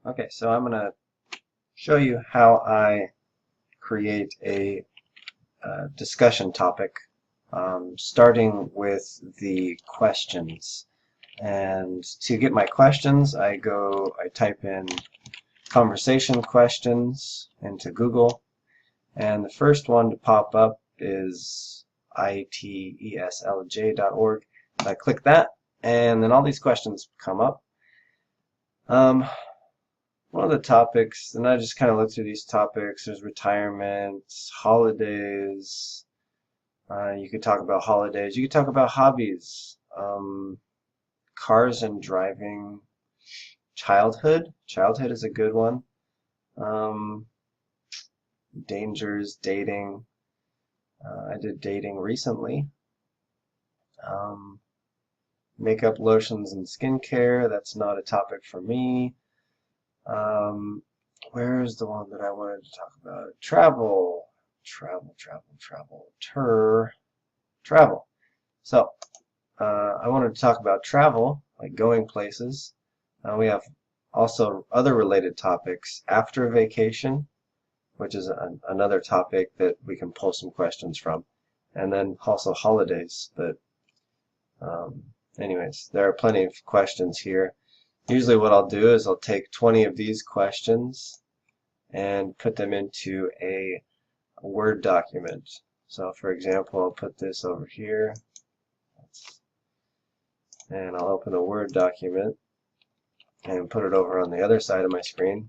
Okay, so I'm going to show you how I create a discussion topic, starting with the questions. And to get my questions, I type in conversation questions into Google, and the first one to pop up is iteslj.org. I click that, and then all these questions come up. One of the topics, and I just kind of look through these topics, there's retirement, holidays, you could talk about holidays, you could talk about hobbies, cars and driving, childhood is a good one, dangers, dating, I did dating recently, makeup, lotions, and skincare, that's not a topic for me. Where's the one that I wanted to talk about? Travel. So, I wanted to talk about travel, like going places. We have also other related topics. After vacation, which is another topic that we can pull some questions from. And then also holidays. But anyways, there are plenty of questions here. Usually what I'll do is I'll take 20 of these questions and put them into a Word document. So for example, I'll put this over here, and I'll open a Word document and put it over on the other side of my screen.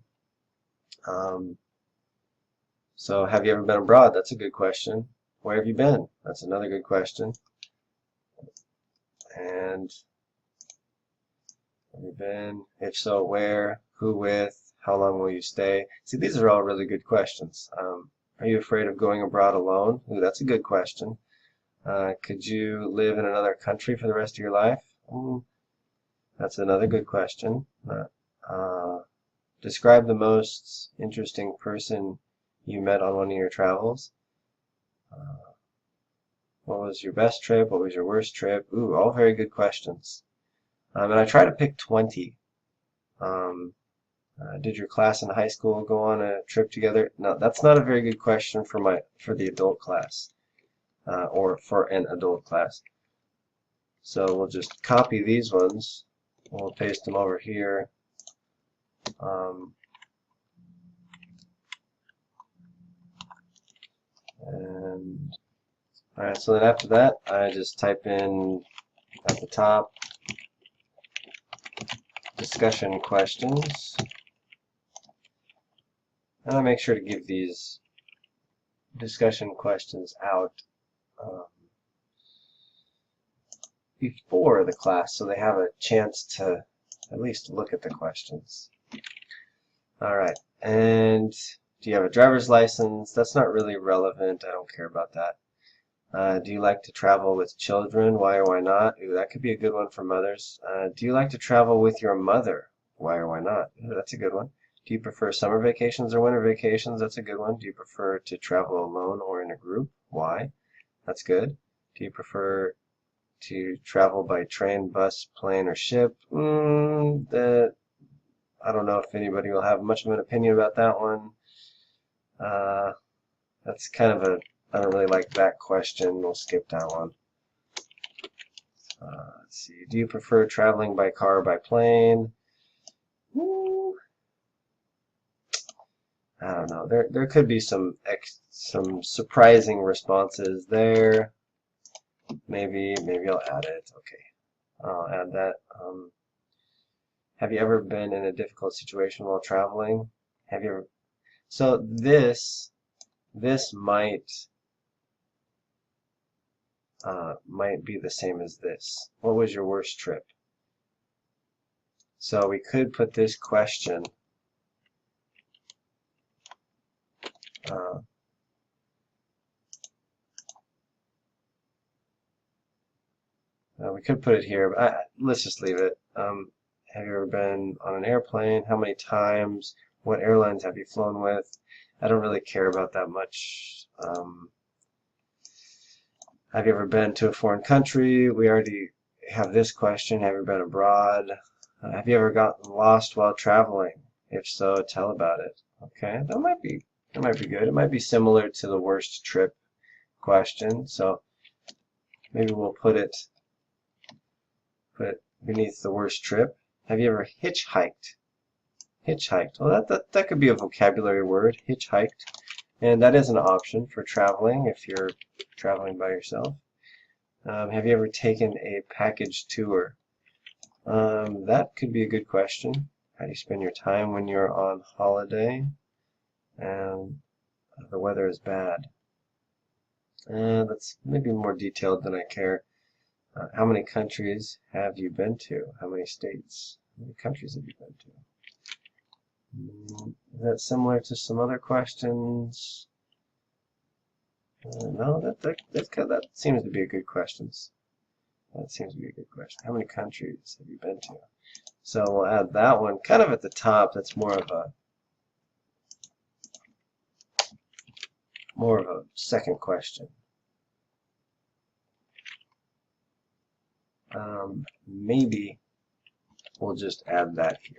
So have you ever been abroad? That's a good question. Where have you been? That's another good question. And have you been? If so, where? Who with? How long will you stay? See, these are all really good questions. Are you afraid of going abroad alone? Ooh, that's a good question. Could you live in another country for the rest of your life? Ooh, that's another good question. Describe the most interesting person you met on one of your travels. What was your best trip? What was your worst trip? Ooh, all very good questions. And I try to pick 20. Did your class in high school go on a trip together? No, that's not a very good question for the adult class, or for an adult class. So we'll just copy these ones. We'll paste them over here. And alright, so then after that, I just type in at the top discussion questions. And I make sure to give these discussion questions out before the class so they have a chance to at least look at the questions. Alright, and do you have a driver's license? That's not really relevant. I don't care about that. Do you like to travel with children? Why or why not? Ooh, that could be a good one for mothers. Do you like to travel with your mother? Why or why not? Ooh, that's a good one. Do you prefer summer vacations or winter vacations? That's a good one. Do you prefer to travel alone or in a group? Why? That's good. Do you prefer to travel by train, bus, plane, or ship? I don't know if anybody will have much of an opinion about that one. That's kind of I don't really like that question. We'll skip that one. Let's see. Do you prefer traveling by car or by plane? I don't know. There could be some surprising responses there. Maybe I'll add it. Okay, I'll add that. Have you ever been in a difficult situation while traveling? Have you ever? So this might be the same as this. What was your worst trip? So we could put this question. We could put it here, but let's just leave it. Have you ever been on an airplane? How many times? What airlines have you flown with? I don't really care about that much. Have you ever been to a foreign country? We already have this question. Have you been abroad? Have you ever gotten lost while traveling? If so, tell about it. Okay, that might be good. It might be similar to the worst trip question. So maybe we'll put it beneath the worst trip. Have you ever hitchhiked? Hitchhiked. Well, that could be a vocabulary word, hitchhiked. And that is an option for traveling if you're traveling by yourself. Have you ever taken a package tour? That could be a good question. How do you spend your time when you're on holiday and the weather is bad? That's maybe more detailed than I care. How many countries have you been to? How many states? How many countries have you been to? Is that similar to some other questions? No, that seems to be a good question. That seems to be a good question. How many countries have you been to? So we'll add that one kind of at the top. That's more of a second question. Maybe we'll just add that here.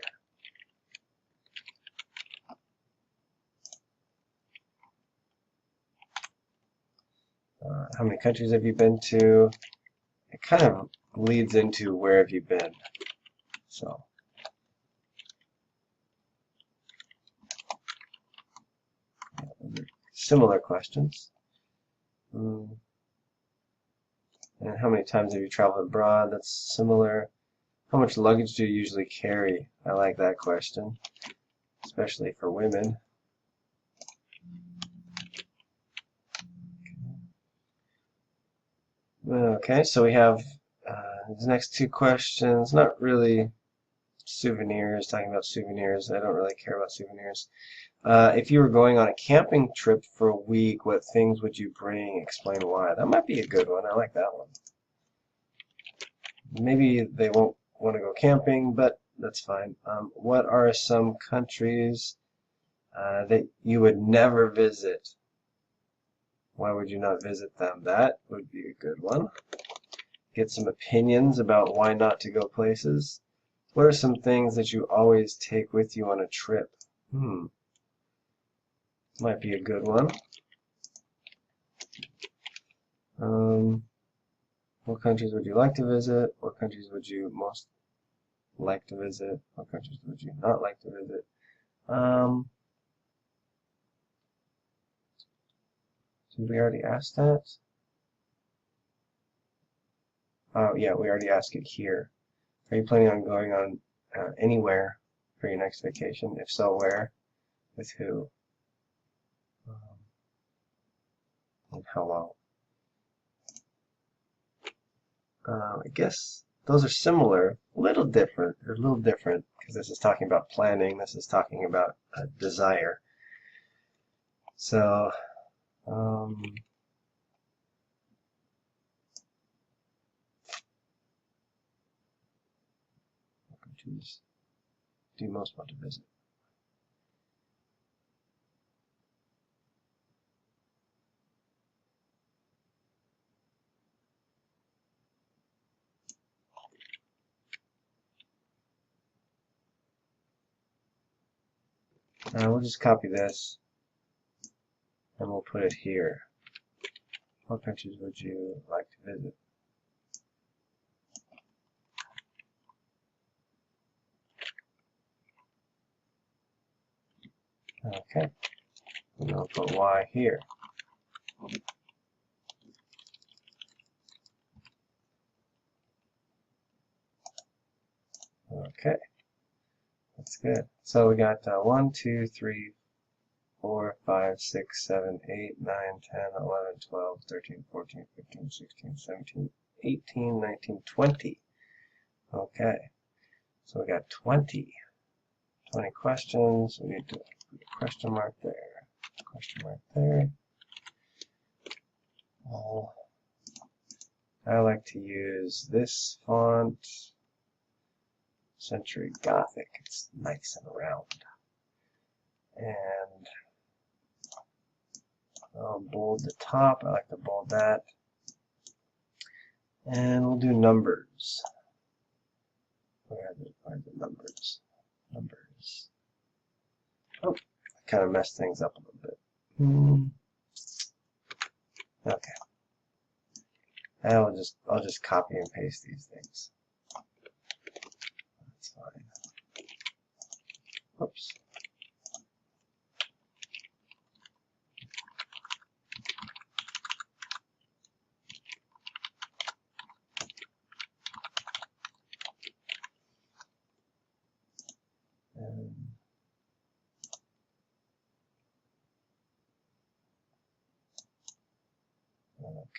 How many countries have you been to? It kind of leads into where have you been. So similar questions. And how many times have you traveled abroad? That's similar. How much luggage do you usually carry? I like that question, especially for women. Okay, so we have the next two questions. Not really souvenirs, talking about souvenirs. I don't really care about souvenirs. If you were going on a camping trip for a week, what things would you bring? Explain why. That might be a good one. I like that one. Maybe they won't want to go camping, but that's fine. What are some countries that you would never visit? Why would you not visit them? That would be a good one. Get some opinions about why not to go places. What are some things that you always take with you on a trip? Might be a good one. What countries would you like to visit? What countries would you most like to visit? What countries would you not like to visit? Did we already ask that? Oh, yeah, we already asked it here. Are you planning on going on anywhere for your next vacation? If so, where? With who? And how long? I guess those are similar, a little different. They're a little different because this is talking about planning. This is talking about desire. So, what countries do you most want to visit? We'll just copy this and we'll put it here. What countries would you like to visit? Okay, and I'll put Y here. Okay, that's good. So we got 1, 2, 3, 4, 5, 6, 7, 8, 9, 10, 11, 12, 13, 14, 15, 16, 17, 18, 19, 20. Okay, so we got 20 questions. We need to put a question mark there, question mark there. I like to use this font, Century Gothic. It's nice and round. And I'll bold the top. I like to bold that. And we'll do numbers. Where are the numbers? Numbers. kind of mess things up a little bit. Okay. I'll just copy and paste these things. That's fine. Oops.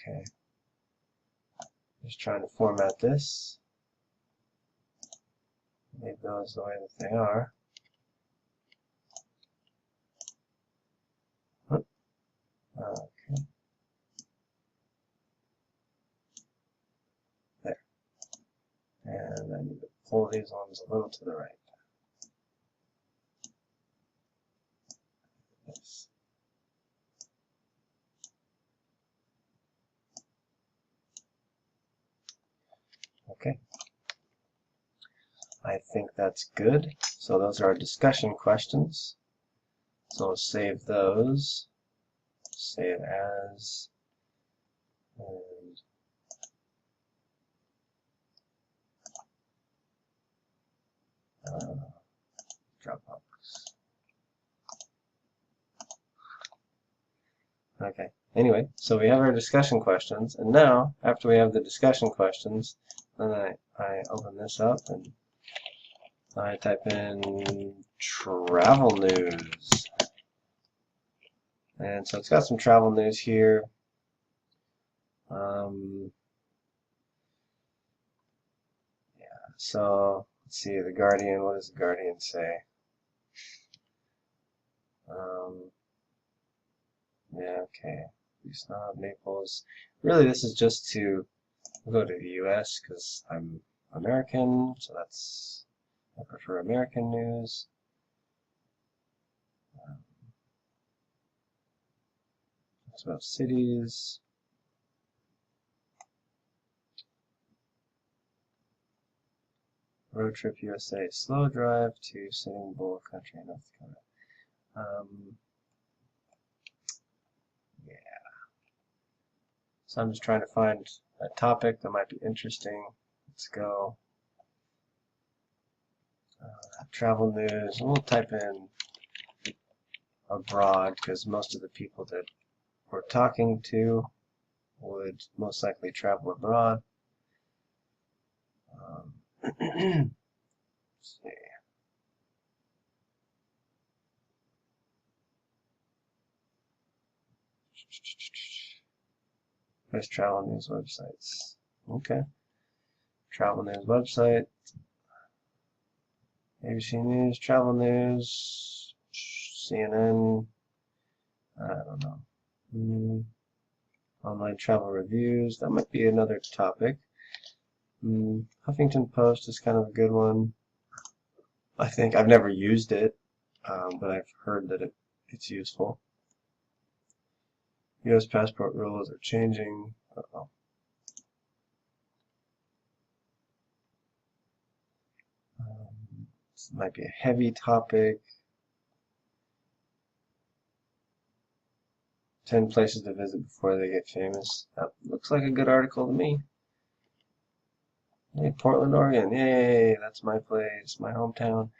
Okay. Just trying to format this. Leave those the way that they are. Okay. There. And I need to pull these ones a little to the right. Yes. Okay. I think that's good. So those are our discussion questions. So we'll save those. Save as. And Dropbox. Okay. Anyway, so we have our discussion questions, and now after we have the discussion questions, then I open this up and I type in travel news. And so it's got some travel news here. Yeah, so let's see, The Guardian, what does The Guardian say? Yeah, okay. Snob, Naples. Really, this is just to go to the US because I'm American, so I prefer American news. It's about cities. Road trip USA, slow drive to Sitting Bull Country, North Dakota. Yeah. So I'm just trying to find a topic that might be interesting. Let's go. Travel news. We'll type in abroad because most of the people that we're talking to would most likely travel abroad. Let's see. Best travel news websites. Okay. Travel news website. ABC News, Travel News, CNN. I don't know. Online travel reviews. That might be another topic. Huffington Post is kind of a good one. I think I've never used it, but I've heard that it's useful. U.S. passport rules are changing. Uh-oh. This might be a heavy topic. 10 places to visit before they get famous. That looks like a good article to me. Hey, Portland, Oregon. Yay, that's my place, my hometown.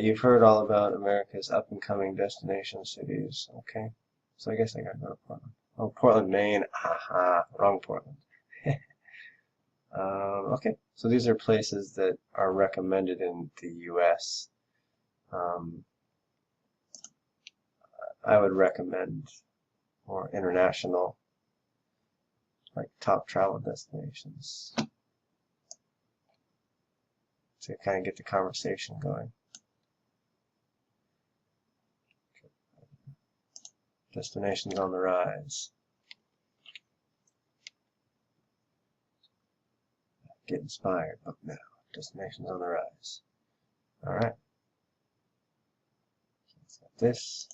You've heard all about America's up-and-coming destination cities. Okay, so I guess I gotta go to Portland. Oh, Portland, Maine. Aha, wrong Portland. Okay, so these are places that are recommended in the U.S. I would recommend more international, like top travel destinations, to kind of get the conversation going. Destinations on the rise. Get inspired. Book now. Destinations on the rise. All right. This.